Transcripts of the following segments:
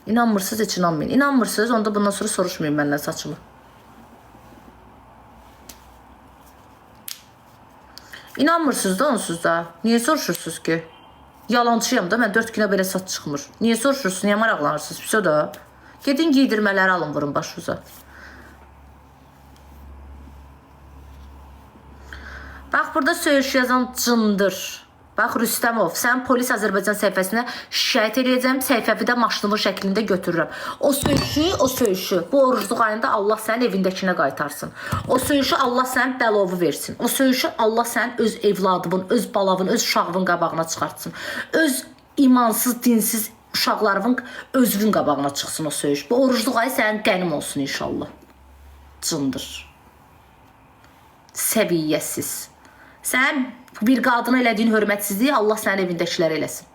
İnanmırsınız, heç inanmayın. İnanmırsınız, onda bundan sonra soruşmayın məndən saçımı. İnanmırsınız da onsuz da. Niyə soruşursunuz ki? Yalancıyam da, mən 4 günə belə saç çıxmır. Niyə soruşursunuz, niyə maraqlanırsınız? Pis o da. Gedin giydirmələri alın, vurun başınıza. Bax, burada söyüş yazan cındır. Bax, Rüstəmov, sən polis Azərbaycan səhifəsinə şikayət edəcəm, səhifəvi də maşınlı şəklində götürürəm. O söyüşü, bu orucluq ayında Allah sənin evindəkinə qaytarsın. O söyüşü Allah sənin bəlovu versin. O söyüşü Allah sənin öz evladının, öz balavın, öz uşağının qabağına çıxartsın. Öz imansız, dinsiz uşaqlarının özünün qabağına çıxsın o söyüş. Bu orucluq ayı sənin qənim olsun inşallah. Cındır. Səviyyəsiz. Sən bir qadına elədiyin hörmətsizliyi Allah sənin evindəkilərə eləsin.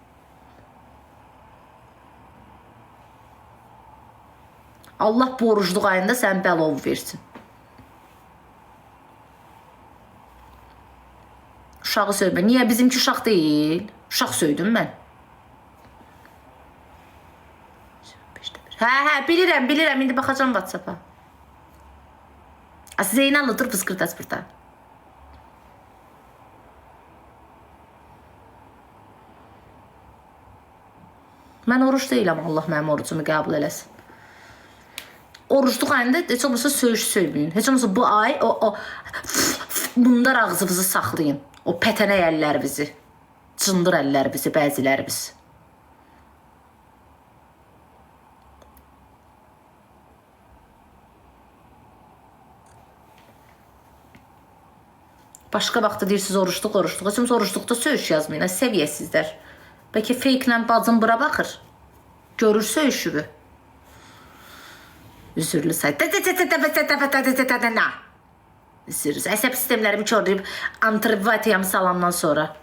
Allah bu orucluq ayında sənin bəlovu versin. Uşağı söymə. Niyə? Bizimki uşaq deyil. Uşaq söydüm mən. Hə, bilirəm. İndi baxacam WhatsApp-a. Zeynallıdır fıskırtas burada. Mən oruç deyiləm, Allah mənim orucumu qəbul eləsin. Orucluq ayında heç olmasa söyüş söyləyin. Heç olmasa bu ay bunlar ağzınızı saxlayın. O pətənə əllərinizi, cındır əllərinizi, bəziləriniz. Başqa vaxtda deyirsiniz oruçluq. Heç olmasa oruçluqda söyüş yazmayın, səviyyəsizlər. Bəlkə fake-lə bacım bura baxır. Görür söyüşübü. Üzürlü say. Üzürlü. Əsəb sistemlərimi körləyib antibiotiyamı salandan sonra.